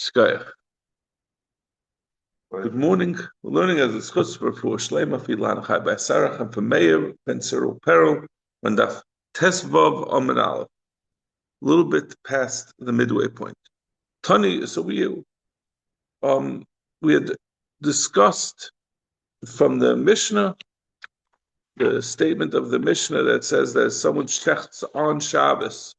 Shkaya. Good morning. We're learning as a schusper for Shlema Filan Chai by Sarah and for Meir Ben Cyril Peril when Daf Tesvav Amid Aleph. A little bit past the midway point. Tani, so we had discussed from the Mishnah the statement of the Mishnah that says that someone shechts on Shabbos.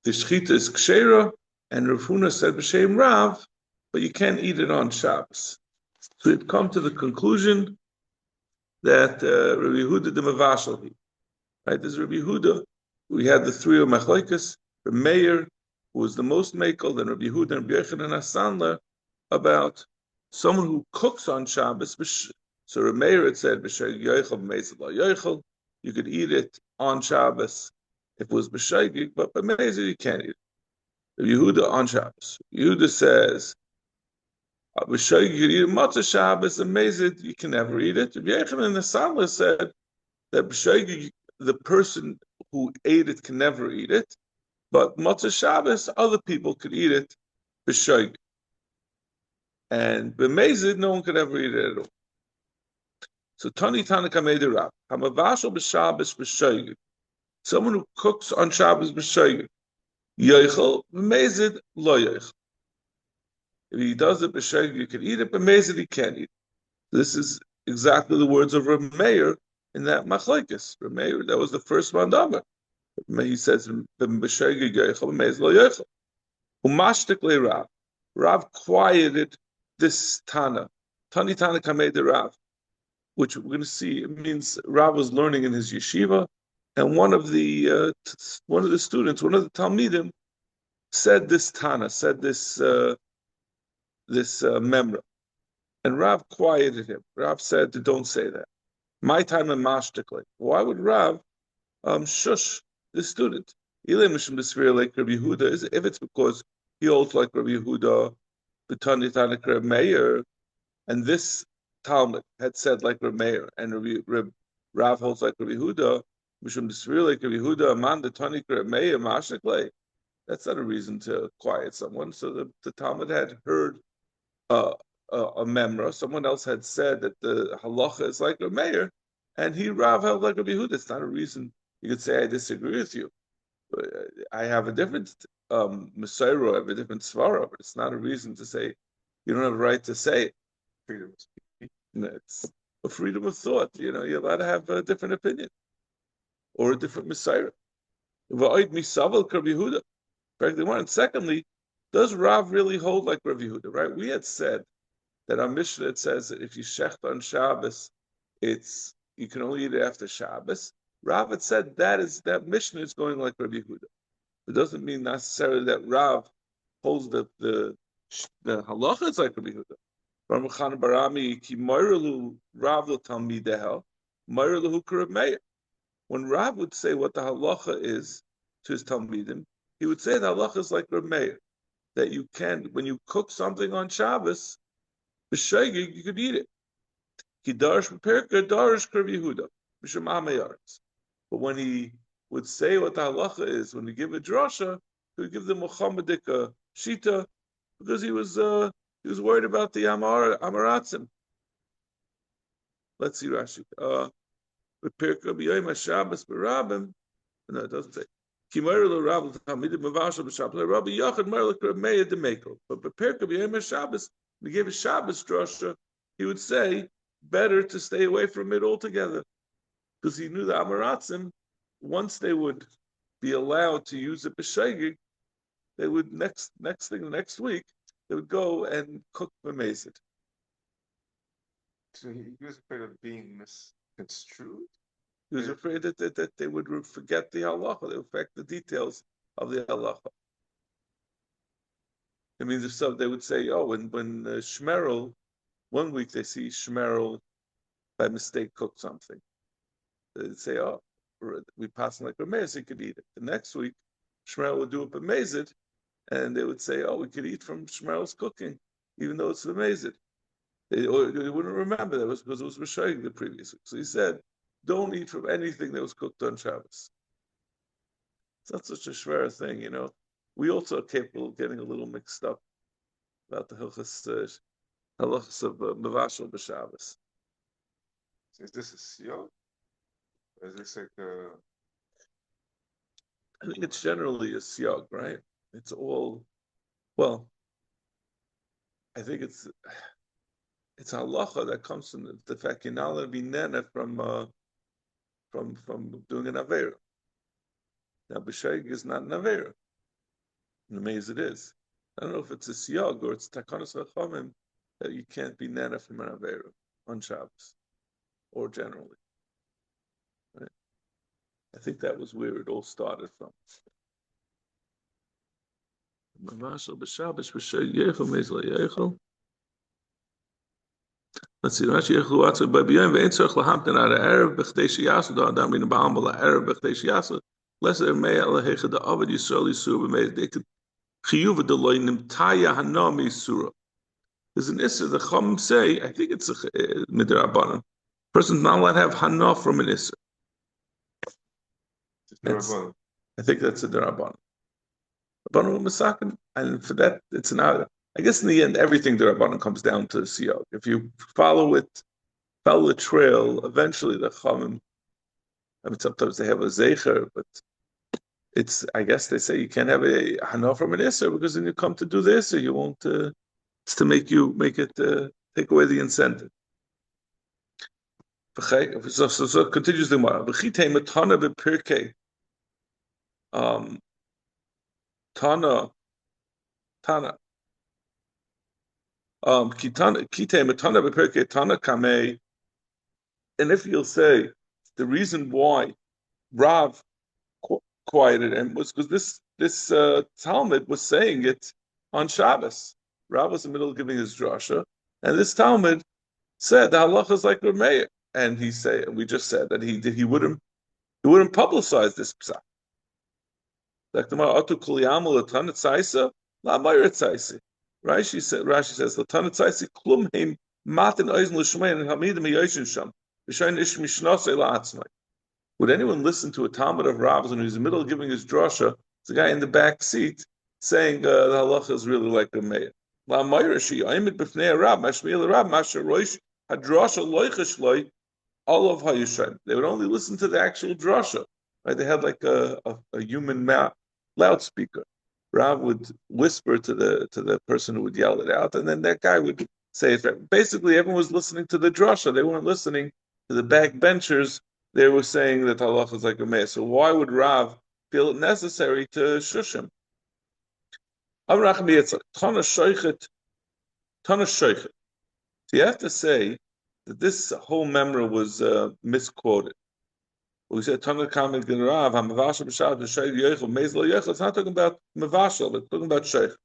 The shechita is kshera, and Rav Huna said b'shem Rav, but you can't eat it on Shabbos. So we've come to the conclusion that Rabbi Yehuda the Mavashal, right? This is Rabbi Yehuda. We had the three of Machlekes, Rabbi Meir, who was the most makel, then Rabbi Yehuda and Rabbi Yochanan Hassanla, about someone who cooks on Shabbos. So Rabbi Meir had said, you could eat it on Shabbos if it was b'shaygig, but b'mezid you can't eat it. Rabbi Yehuda on Shabbos. Yehuda says, b'shaygig you can eat it matzah Shabbos, and mezid you can never eat it. Rabbi Yochanan and Hassanla said that b'shaygig, the person who ate it can never eat it, but matzah Shabbos, other people could eat it b'shaygig. And b'mezid, no one could ever eat it at all. So Tani Tanaka made it up. Hamavashal b'Shabbos b'shaygig. Someone who cooks on Shabbos b'shaygig. Yoichel b'mezid lo yoichel. If he does it b'shaygig, you can eat it, b'mezid he can't eat it. This is exactly the words of Rav Meir in that machlekes. Rav Meir, that was the first mandama. He says b'shaygig yoichel b'mezid lo yoichel. Umashtik le Rav. Rav quieted this Tana. Tani kamei Rav, which we're going to see. It means Rav was learning in his yeshiva, and one of the students, one of the Talmidim, said this Tana, said this memra, and Rav quieted him. Rav said, "Don't say that." My time in mashtikle. Why would Rav shush this student? Like Rabbi Yehuda, if it's because he holds like Rabbi Yehuda, the Tani Tanakh Meir, and this Talmud had said like Rabbi Meir, and Rav holds like Rabbi Yehuda, Mishum Desvir like Rabbi Yehuda, Amanda Tani Meir Mashnikle. That's not a reason to quiet someone. So the Talmud had heard a memra. Someone else had said that the halacha is like Rabbi Meir, and Rav held like Rabbi Yehuda. It's not a reason you could say I disagree with you. I have a different Messiah, I have a different svara, but it's not a reason to say you don't have a right to say it. Freedom of speech. It's a freedom of thought. You're allowed to have a different opinion or a different Messiah. And secondly, does Rav really hold like Rav Yehuda? Right? We had said that our Mishnah says that if you shecht on Shabbos, you can only eat it after Shabbos. Rav had said that Mishnah is going like Rabbi Yehuda. It doesn't mean necessarily that Rav holds the halacha is like Rabbi Yehuda. When Rav would say what the halacha is to his talmidim, he would say the halacha is like Rav Meir, that you can, when you cook something on Shabbos, b'shaygig, you could eat it. Kidarish b'perka, darish Rabbi Yehuda, b'shem amayaretz. But when he would say what the halacha is, when he give a drasha, he would give the Muhammadic shita, because he was worried about the Amaratzim. Let's see Rashi. No, it doesn't say. But when he gave a Shabbos drasha, he would say, better to stay away from it altogether. Because he knew the Amaratzim, once they would be allowed to use it b'shaygig, they would next week, they would go and cook b'mezid. So he was afraid of being misconstrued? He was afraid that they would forget the halacha, they would forget the details of the halacha. It means if so, they would say, when Shmerel, one week they see Shmerel by mistake cook something. They'd say, we pass like Rameir, so you could eat it. The next week, Shmerel would do it b'mezid, and they would say, we could eat from Shmerel's cooking, even though it's b'mezid. They wouldn't remember that was because it was b'shayig the previous week. So he said, don't eat from anything that was cooked on Shabbos. It's not such a shver thing, we also are capable of getting a little mixed up about the halachas of mevashel b'Shabbos. Is this a seal? Or is this like I think it's generally a siyag, right? It's all well. I think it's halacha that comes from the fact you're not allowed to be nene from doing an avera. Now b'shaig is not an avera. In the maze it is. I don't know if it's a siyag or it's takanos v'chamim that you can't be nene from an avera on Shabbos or generally. Right? I think that was where it all started from. Let's see. Rashi yechlu atzah by b'yom ve'en tzarich lahamtin ad ha'erev b'chdei sheyasu da adam min ba'am la'erev b'chdei sheyasu lesser mei ala hecha da avad Yisrael yisur b'mei they could chiyuv d'loy nimtaya hanam yisura. There's an issur the Chum say. I think it's a midrabanan. Person's not allowed to have hana from an issur. I think that's a derabanan. Rabbanan Masakin, and for that, it's an out. I guess in the end, everything the Rabbanan comes down to siyog. If you follow the trail, eventually the Chamim. I mean, sometimes they have a zecher, but it's. I guess they say you can't have a hana from an isser because when you come to do this, you won't. It's to make it take away the incentive. So continues the Gemara. V'chitei matana b'pirkei. Tana. Kite matana b'perkei Tana kamei. And if you'll say the reason why Rav quieted him was because this Talmud was saying it on Shabbos. Rav was in the middle of giving his drasha, and this Talmud said the halacha is like Rameir, and we just said that he wouldn't publicize this psak. Like the Ma'atu Kuliyamul Latanat Tzaisa, La Mayra Tzaisi. Rashi says Latanat Tzaisi Klum Heim Matin Eisen Lishmain and Hamidim Yoshin Sham. Vishain Ish Mishnasei La'atzmai. Would anyone listen to a Talmud of Rav's when he's in the middle of giving his drasha? It's a guy in the back seat saying the halacha is really like a mayor. La Mayra Shi Aimid B'fnei Rab Mashmiel Rab Masher Roish Hadrasha Loichish Loi Olav Hayushain. They would only listen to the actual drasha. Right? They had like a human loudspeaker. Rav would whisper to the person who would yell it out, and then that guy would say it. Basically, everyone was listening to the drasha. They weren't listening to the backbenchers. They were saying that halacha is like a mayor. So why would Rav feel it necessary to shush him? Tana shoichet. So you have to say that this whole memra was misquoted. We said Tana Kamid Rav Hamavashal B'Shav B'Shav Yochel Mezlo Yochel. It's not talking about Mavashal. It's talking about Sheikh.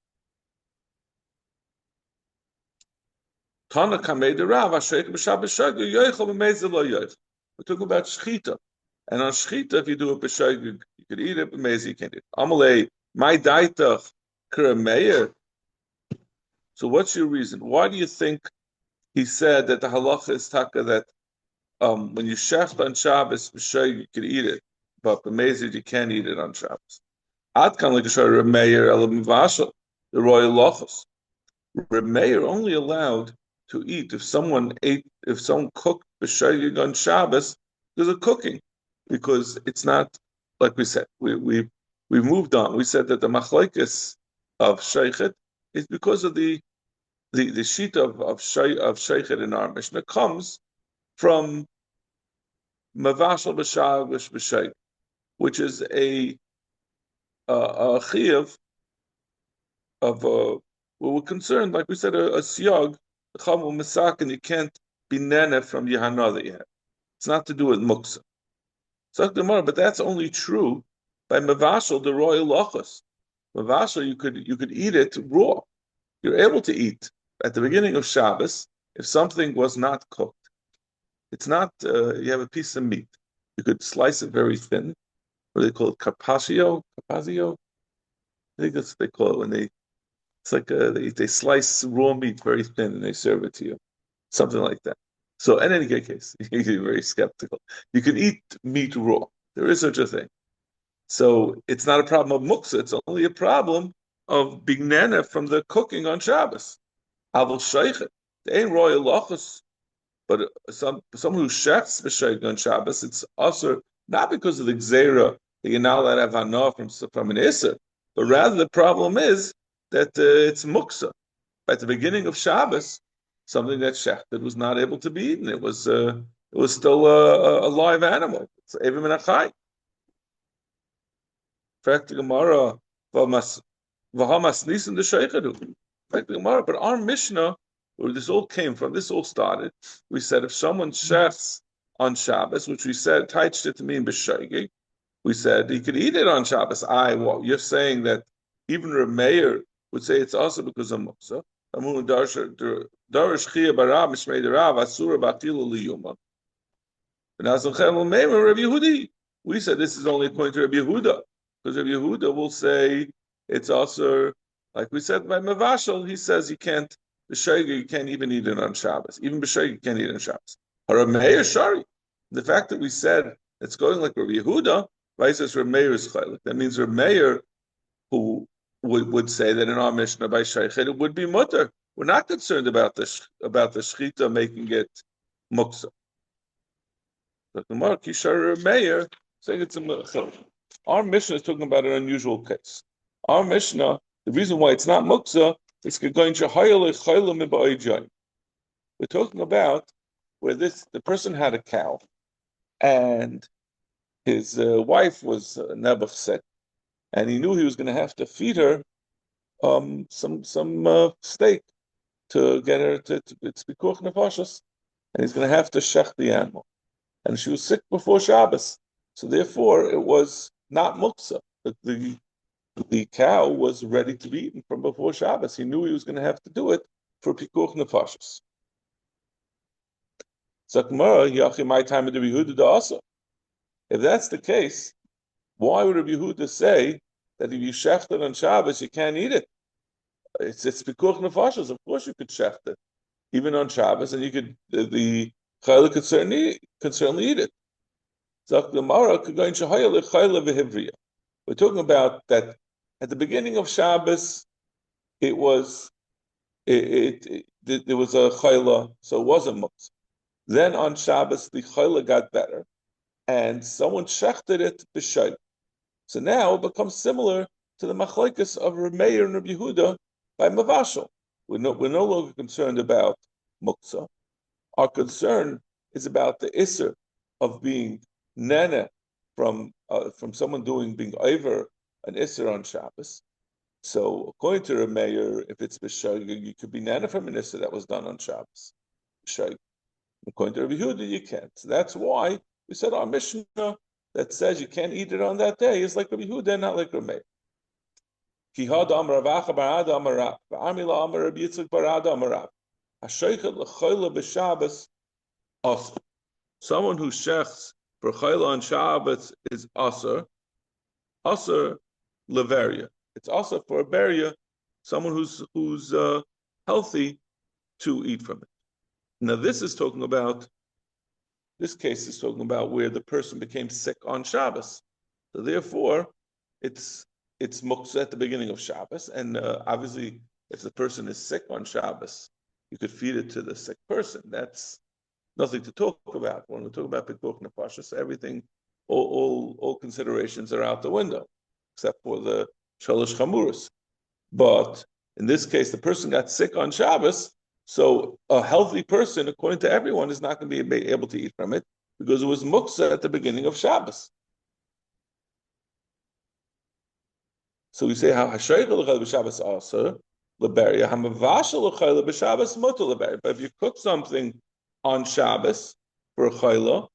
Tana Kamid Rav Hasheikh B'Shav B'Shav Yochel Mezlo Yochel. We're talking about Shchita, and on Shchita, if you do it B'Shav, you could eat it, but Mezi you can't eat it. Amalei my daitach Kirameir. So what's your reason? Why do you think he said that the halacha is taka that when you shecht on Shabbos, you can eat it, but b'mezid you can't eat it on Shabbos. Ad kan l'kashar Remeir elam mivashal, the royal lochos. Remeir only allowed to eat if someone cooked b'shayig on Shabbos because of cooking, because it's not like we said. We moved on. We said that the machlekes of sheichet is because of the sheet of sheichet in our Mishnah comes from mavashal b'shavish b'sheik, which is a chiyuv of we're concerned, like we said, a siyag, a chamu misak, and you can't be nene from yahana that you have. It's not to do with muksa. But that's only true by mavashal, the royal lachos. Mavashal, you could eat it raw. You're able to eat at the beginning of Shabbos if something was not cooked. It's not, you have a piece of meat. You could slice it very thin. What do they call it? Carpaccio? Carpaccio? I think that's what they call it when it's like they slice raw meat very thin and they serve it to you. Something like that. So in any case, you're very skeptical. You can eat meat raw. There is such a thing. So it's not a problem of muksa. It's only a problem of being nana from the cooking on Shabbos. Aval sheichet. They ain't royal lochus, but someone who shechs b'sheich on Shabbos, it's also not because of the gzera that you're not allowed to have hana from an iser, but rather the problem is that it's muksa. At the beginning of Shabbos, something that shechted was not able to be eaten. It was still a live animal. It's even minachai. Fact the Gemara, v'hamas nisan the sheichedu. Fact the Gemara, but our Mishnah, where this all came from, this all started. We said if someone shechs on Shabbos, which we said taiched it to mean b'sheigig, we said he could eat it on Shabbos. Well, you're saying that even Reb Meir would say it's also because of muksa. Darish chia barav mishmei derav asura batilu liyuma. We said this is only according to Rabbi Yehuda, because Rabbi Yehuda will say it's also, like we said by Mavashal, he says you can't, you can't even eat it on Shabbos. Even b'shayga you can't eat it on Shabbos. Rabbi Meir shari. The fact that we said it's going like Rabbi Yehuda, right, says Rabbi Meir is chaylik. That means Rabbi Meir, who would say that in our Mishnah by Shaykhet, it would be mutter. We're not concerned about the shchita making it muksa. The Gemara Kishar Meir saying it's a muksa. Our Mishnah is talking about an unusual case. Our Mishnah, the reason why it's not muksa, is going to we're talking about where the person had a cow, and his wife was nebuch sick, and he knew he was going to have to feed her some steak to get her to it's pikuach nefashos, and he's going to have to shech the animal. And she was sick before Shabbos, so therefore it was not muksa. The cow was ready to be eaten from before Shabbos. He knew he was going to have to do it for pikuach nefashos. Zakmara yachi my time of the Yehuda also. If that's the case, why would Rabbi Yehuda say that if you shecht it on Shabbos you can't eat it? It's pikuach nefashos. Of course you could shecht it even on Shabbos, and you could the chayla could certainly eat it. We're talking about that at the beginning of Shabbos, there was a chayla, so it wasn't muktzah. Then on Shabbos, the chayla got better, and someone shechted it b'shay. So now it becomes similar to the machlokes of Reb Meir and Reb Yehuda by Mavashal. We're no longer concerned about muktzah. Our concern is about the isser of being nana from someone being over an isser on Shabbos. So according to Reb Meir, if it's b'shayg, you could be nana from an isser that was done on Shabbos. B'shayg. According to Reb Yehuda, you can't. So that's why we said our Mishnah that says you can't eat it on that day is like Reb Yehuda, not like Reb Meir. Ki had amar Ravacha bar Ada amar Rav, v'amila amar Reb Yitzchak bar Ada amar Rav. Hashoichet l'chayla b'Shabbos asur. Someone who shechs for chayla on Shabbos is asur leveria. It's asur for a beria, someone who's healthy to eat from it. Now this case is talking about where the person became sick on Shabbos. So therefore, it's muktzah at the beginning of Shabbos, and obviously, if the person is sick on Shabbos, you could feed it to the sick person. That's nothing to talk about. When we talk about pikuach nefashos, everything, all considerations are out the window, except for the shalosh chamuras. But in this case, the person got sick on Shabbos, so a healthy person, according to everyone, is not going to be able to eat from it because it was muktzah at the beginning of Shabbos. So we say how hashayich l'chayla b'Shabbos also leberia hamavashal l'chayla b'Shabbos mutar leberia. But if you cook something on Shabbos for a chayla,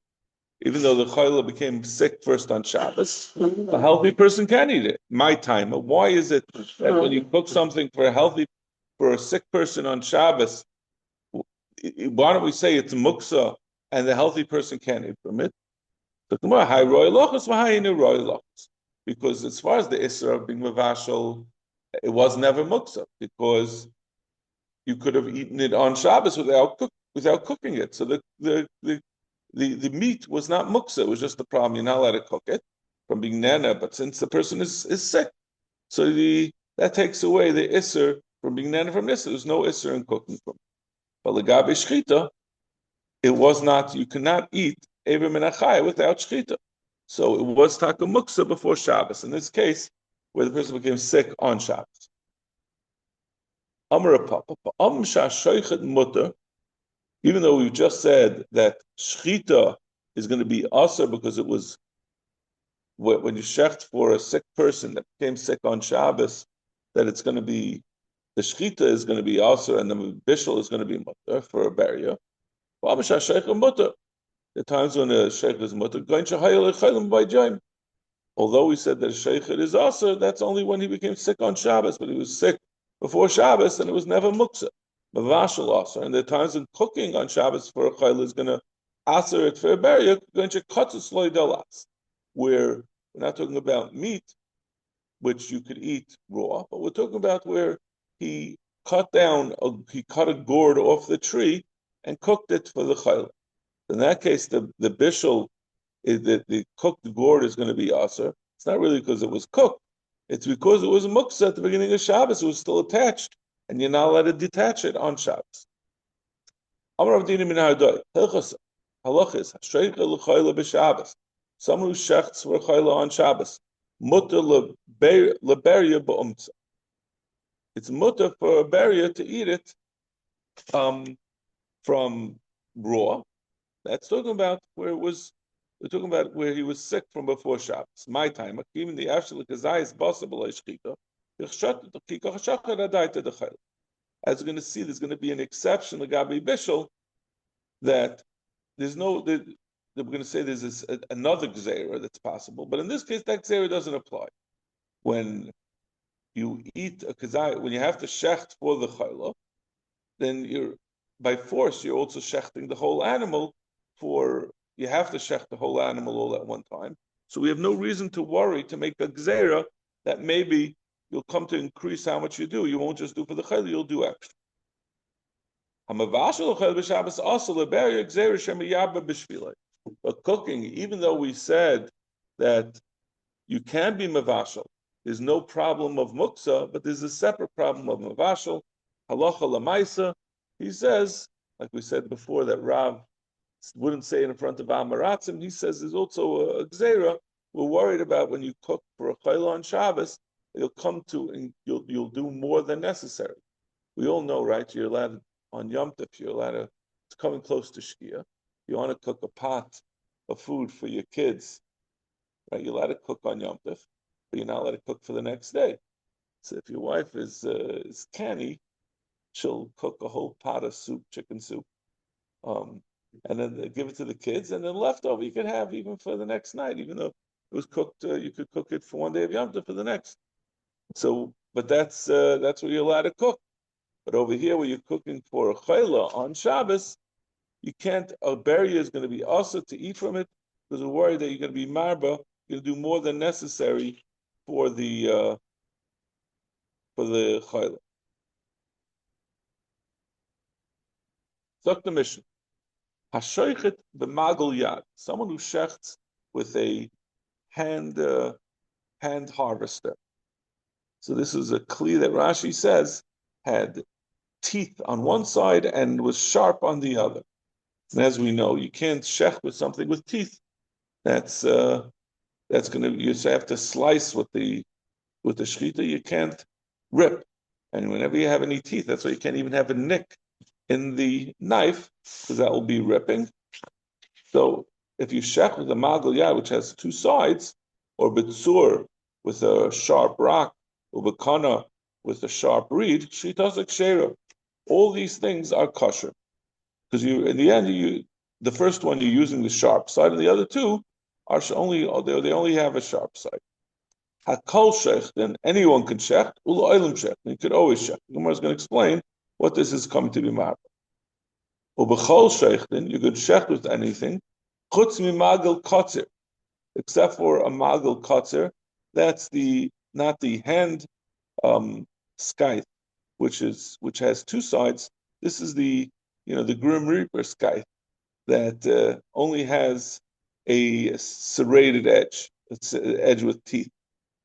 even though the chayla became sick first on Shabbos, a healthy person can eat it. My time. Why is it that when you cook something for a sick person on Shabbos, why don't we say it's muksa and the healthy person can't eat from it? Because as far as the isra of being mavashal, it was never muksa because you could have eaten it on Shabbos without cooking it. So the meat was not muksa; it was just the problem. You're not allowed to cook it. from being nana, but since the person is sick, so that takes away the isser from being nana from isser. There's no isser in cooking from. But legabe shchita, it was not. You cannot eat ever menachai without shchita. So it was takamuksa before Shabbos. In this case, where the person became sick on Shabbos. Amar papa, mutter. Even though we just said that shchita is going to be aser because it was when you shecht for a sick person that became sick on Shabbos, that it's going to be the shchita is going to be aser and the bishul is going to be mutter for a barrier. The times when a sheikh is mutter, although we said that a sheikh is aser, that's only when he became sick on Shabbos, but he was sick before Shabbos and it was never muksa. Mavashal aser, and the times when cooking on Shabbos for a chayil is going to aser it for a barrier, going to cut a sloy dalas, where we're not talking about meat, which you could eat raw, but we're talking about where he cut a gourd off the tree and cooked it for the chayil. In that case, the bishul, the cooked gourd is going to be aser. It's not really because it was cooked. It's because it was muksa at the beginning of Shabbos. It was still attached, and you're not allowed to detach it on Shabbos. Amar Avdina min Ha'adai, Hilchos halachis hashreika l'chayla b'Shabbos. Someone who shechts for chayla on Shabbos, mutter leberia ba'umtza. It's mutter for a barrier to eat it from raw. That's talking about where it was. We're talking about where he was sick from before Shabbos. My time, even the ashlik is possible. As we're going to see, there's going to be an exception, the Gabi Bishul, that there's no. We're going to say there's another gzeira that's possible, but in this case, that gzeira doesn't apply. When you eat a kazai, when you have to shecht for the chayla, then by force you're also shechting the whole animal you have to shech the whole animal all at one time. So we have no reason to worry to make a gzeira that maybe you'll come to increase how much you do. You won't just do for the chayla, you'll do extra. But cooking, even though we said that you can be mavashal, there's no problem of muksa, but there's a separate problem of mavashal. Halacha lamaisa, he says, like we said before, that Rav wouldn't say it in front of Amaratzim. He says there's also a gzeira. We're worried about when you cook for a chayla on Shabbos, you'll come to and you'll do more than necessary. We all know, right? You're allowed on Yom Tov. You're allowed to. It's coming close to Shkia. You want to cook a pot of food for your kids, right? You're allowed to cook on Yom Tov, but you're not allowed to cook for the next day. So if your wife is canny, she'll cook a whole pot of soup, chicken soup. And then give it to the kids, and then leftover you could have even for the next night, even though it was cooked. You could cook it for one day of Yom Tov for the next. So, but that's what you're allowed to cook. But over here, where you're cooking for a chayla on Shabbos, you can't. A barrier is going to be also to eat from it because we're worried that you're going to be marba. You're going to do more than necessary for the chayla. Zok the mission. Hashoichet b'magal yad, someone who shechts with a hand harvester. So this is a kli that Rashi says had teeth on one side and was sharp on the other. And as we know, you can't shech with something with teeth. That's going to, you have to slice with the shchita. You can't rip. And whenever you have any teeth, that's why you can't even have a nick in the knife, because that will be ripping. So if you shech with a magal yad, which has two sides, or bitsur with a sharp rock, or bekana with a sharp reed, shitas ekshera. All these things are kosher, because in the end, the first one you're using the sharp side, and the other two are they only have a sharp side. Hakol shech, then anyone can shech. Ula oilim shech, you could always shech. The Gemara is going to explain what this is coming to be marba. Ubechol sheichten, you could shech with anything, chutz mimagal kotzer, except for a magal kotzer. That's not the hand scythe, which has two sides. This is the Grim Reaper scythe that only has a serrated edge. It's an edge with teeth.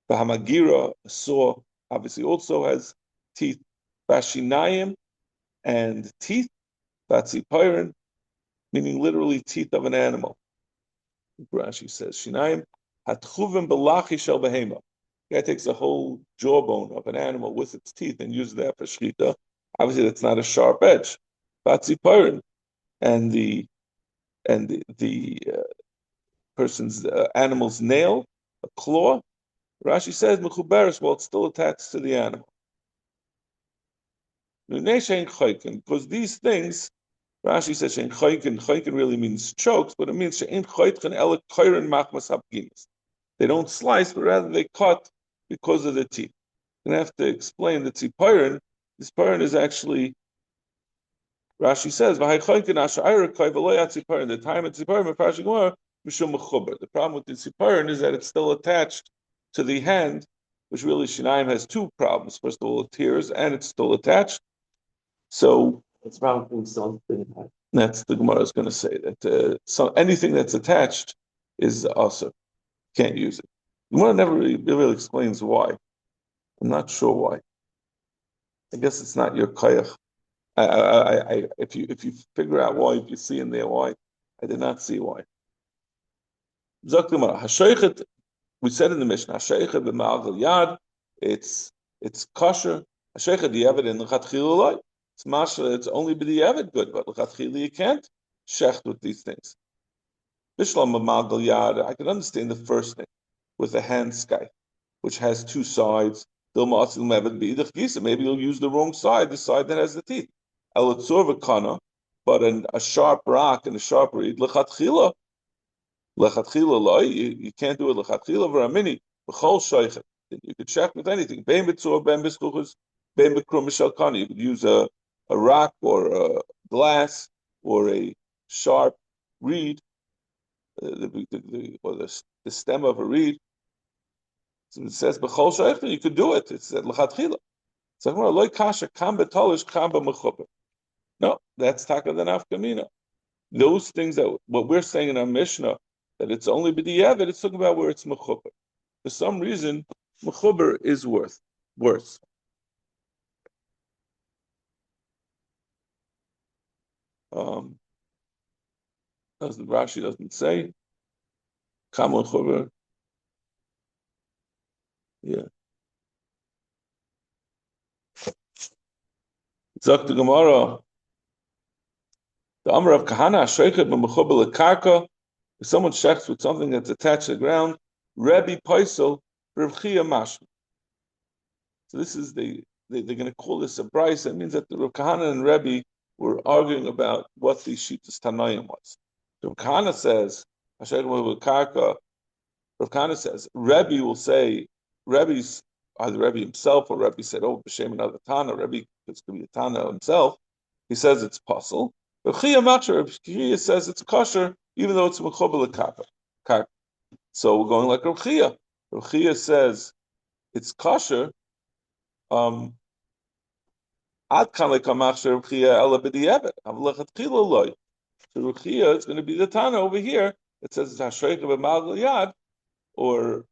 Bahamagira, a saw, obviously also has teeth. Bashinayim and teeth. Batzipirin, meaning literally teeth of an animal. Rashi says, Shinayim hatchuvim belachi shel behema. The guy takes a whole jawbone of an animal with its teeth and uses that for shchita. Obviously, that's not a sharp edge. Batzipirin, and the person's animal's nail, a claw. Rashi says mechuberes, well, it's still attached to the animal. Because these things, Rashi says shein choyken. Choyken really means chokes, but it means shein choyken ela koiren machmas habginis. They don't slice, but rather they cut because of the teeth. You're gonna have to explain the tzipirin. This pirin is actually, Rashi says, the time of tzipirin, the problem with the tzipirin is that it's still attached to the hand, which really Shinaim has two problems. First of all, it tears, and it's still attached. So It's probably something. that's the Gemara is going to say that anything that's attached is also can't use it. The Gemara never really explains why. I'm not sure why. I guess it's not your kayach. If you figure out why, if you see in there why, I did not see why. Zok the Gemara, hashoichet. We said in the Mishnah, hashoichet b'ma'agal yad. It's kosher. Hashoichet di'evet in l'chatchila. It's masha. It's only b'di'evet good, but l'chatchila you can't shecht with these things. Bishlam b'ma'agal yad. I can understand the first thing with the hand scythe, which has two sides. Maybe you'll use the wrong side, the side that has the teeth. But a sharp rock and a sharp reed, lechatchila, you can't do it lechatchila v'ramini b'chol shoichet. You could check with anything. Bein b'tzor, bein b'skuchus, bein b'krum b'shalkani. You could use a rock or a glass or a sharp reed, the stem of a reed. So it says b'chol shoichet, you could do it. It said lechatchila. So loy kasha kam betolish kam b'mechuber. No, that's taka the nafkamina. Those things that what we're saying in our Mishnah that it's only b'di'evet, it's talking about where it's mechuber. For some reason, mechuber is worse. Rashi doesn't say kam mechuber. Yeah. Zok the Gemara. The Amar of Kahana Sheikhet b'mechuber lekarka. If someone shechs with something that's attached to the ground, Rebbe Paisel Rav Chia Mashma. So this is they're going to call this a brisa. It means that the Rav Kahana and Rebbe were arguing about what the Shitas Tanoim was. Rav Kahana says, Rav Kahana says, Rebbe will say, Rebbe's either Rebbe himself or Rebbe said, oh, b'shem another Tana. Rebbe, it's going to be a Tana himself. He says it's possible. Rav Chia Mashma, Rav Chia says it's kosher, even though it's mechuber lekaka. So we're going like Rav Chia. Rav Chia says it's kosher. Ad kan lekamach Rav Chia ela b'di'evet. Avlechatchila loy. So Rav Chia is going to be the Tana over here. It says it's hashoichet b'ma'agal yad, or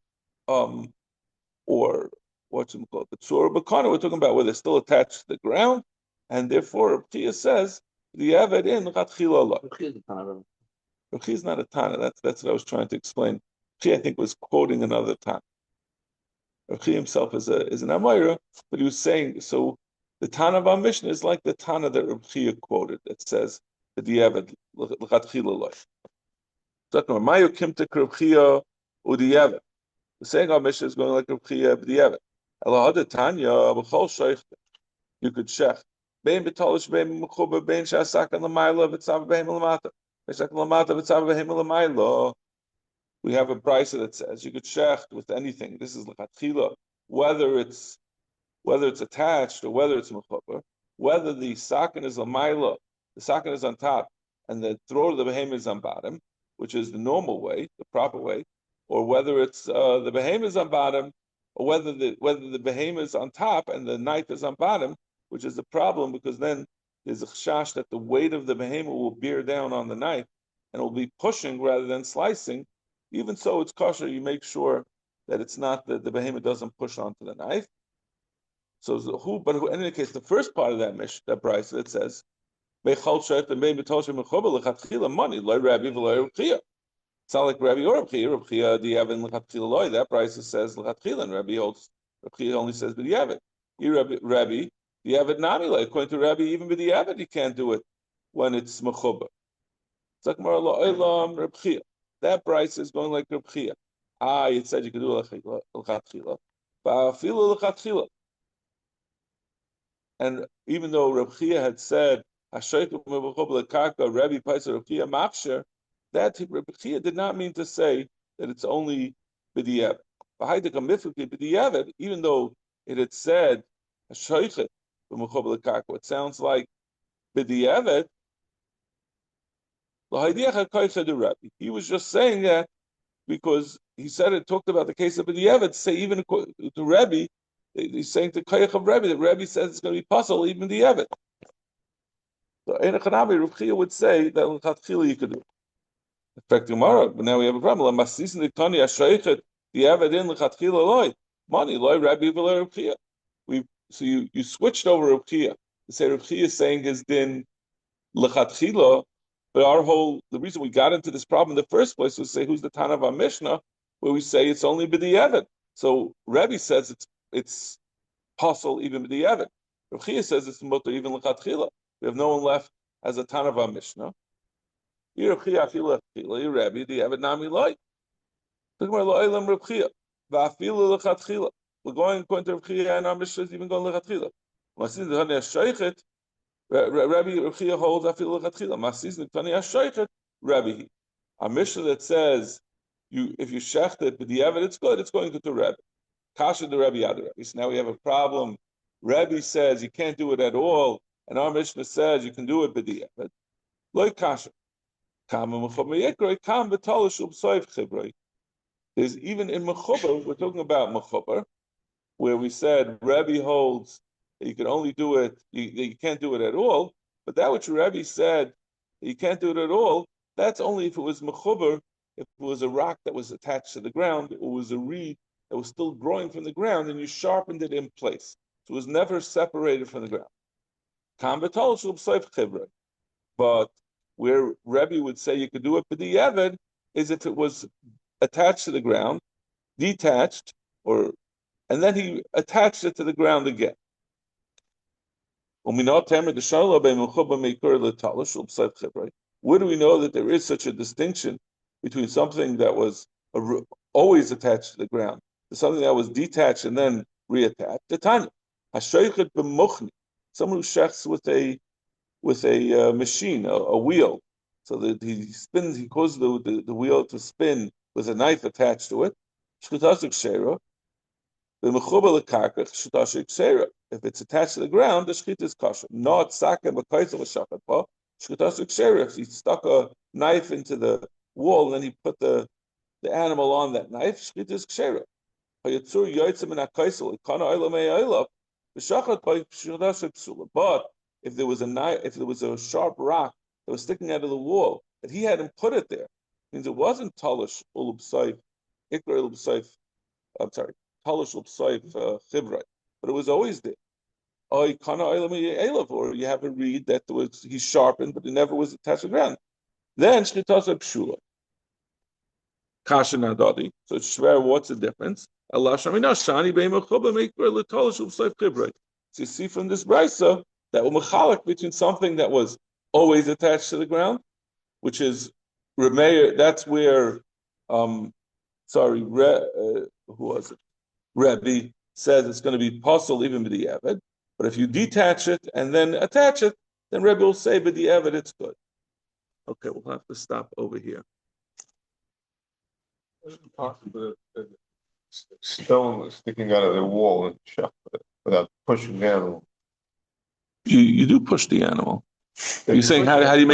what's it called? The tzur b'kana. We're talking about where they're still attached to the ground, and therefore Rav Chia says the evet in lechatchila loy. Rav Chia is not a Tana. That's what I was trying to explain. Rav Chia, I think, was quoting another Tana. Rav Chia himself is an Amayra, but he was saying, so the Tana of our Mishnah is like the Tana that Rav Chia quoted that says the di'evet l'chatchila loy. So Mayu kimtek Rav Chia u'di'evet. The saying our Mishnah is going like Rav Chia b'di'evet. Elahada Tanya b'chol shoich. You could shech. Bein b'tolish bein b'mechuber bein she'asak on l'mayla v'tzav bein l'mata. We have a brisa that says you could shecht with anything. This is l'chatchila, whether it's attached or whether it's mechuber, whether the sakin is l'mayla, the sakin is on top, and the throat of the behemoth is on bottom, which is the normal way, the proper way, or whether it's the behemoth is on bottom, or whether the behemoth is on top and the knife is on bottom, which is the problem because then there's a chash that the weight of the behemoth will bear down on the knife and it will be pushing rather than slicing. Even so, it's kosher. You make sure that it's not the behemoth doesn't push onto the knife. So in any case, the first part of that that price that says money, it's not like Rabbi or Rabbi Chia, the Yavin Lechatchila loy. That price says Lechatchila, and Rabbi only says B'diavad. Rabbi, the Yavin Nami, according to Rabbi, even B'diavad, you can't do it when it's Mechuba. It's like Rabbi Chia. That price is going like Rabbi Chia. It said you could do Lechatchila. Lechatchila. And even though Rabbi Chia had said, Rabbi Paisa Rabbi Chia Mafsher, that Rabbi Chia did not mean to say that it's only b'diavad. Even though it had said it sounds like b'diavad. He was just saying that because he said it talked about the case of b'diavad. Say even to Rabbi, he's saying to Kayach of Rabbi that Rabbi says it's going to be possible even b'diavad. So Ein Echanabi, Rabbi Chia would say that l'chatchila you could do. In fact, tomorrow, but now we have a problem. Money, Rabbi. So you switched over Rabbi Chia to say Rabbi Chia is saying his din lechatchila, but the reason we got into this problem in the first place was to say who's the Tana of our Mishnah, where we say it's only b'diavad. So Rabbi says it's possible even b'diavad. Rabbi Chia says it's mutter even lechatchila. We have no one left as a Tana of our Mishnah. We're going according to Rabbi Chia, and our Mishnah is even going lechatchila. Rabbi Chia holds afilu lechatchila. Masis niktani hashoichet Rabbi. Our Mishnah that says if you shecht it b'diavad it's good. It's going to Rabbi. Kasha the Rabbi Yad Rabbi. So now we have a problem. Rabbi says you can't do it at all, and our Mishnah says you can do it b'diavad. Like kasha. There's even in Mechubar, we're talking about Mechubar, where we said Rabbi holds that you can only do it, you can't do it at all, but that which Rabbi said that you can't do it at all, that's only if it was Mechubar, if it was a rock that was attached to the ground, or was a reed that was still growing from the ground, and you sharpened it in place. So it was never separated from the ground. But where Rebbe would say you could do it b'diavad is if it was attached to the ground, detached, and then he attached it to the ground again. Where do we know that there is such a distinction between something that was always attached to the ground to something that was detached and then reattached? Someone who shechs with a machine, a wheel, so that he spins, he causes the wheel to spin with a knife attached to it. If it's attached to the ground, the shchita is kosher. Not sakem b'kaisel v'shachat. If he stuck a knife into the wall and then he put the animal on that knife, shchita is kshera. But if there was a knife, if there was a sharp rock that was sticking out of the wall, that he hadn't put it there, means it wasn't talish ulub saif, ikra ulub saif. I'm sorry, talish ulub saif chibray, but it was always there. Or you have a reed that he sharpened, but it never was attached to the ground. Then shchitas pshula, kasha nadadi. So it's shver. What's the difference? Allah shamina shani beimachubah mikra letalish ulub saif chibray. So you see from this brisa that were mechalik between something that was always attached to the ground, which is Remeir. That's where, who was it? Rebbe says it's going to be possible even with the Eved. But if you detach it and then attach it, then Rebbe will say, "But the Eved, it's good." Okay, we'll have to stop over here. Is it possible that stone was sticking out of the wall and shot without pushing the animal? You do push the animal. You're saying how do you make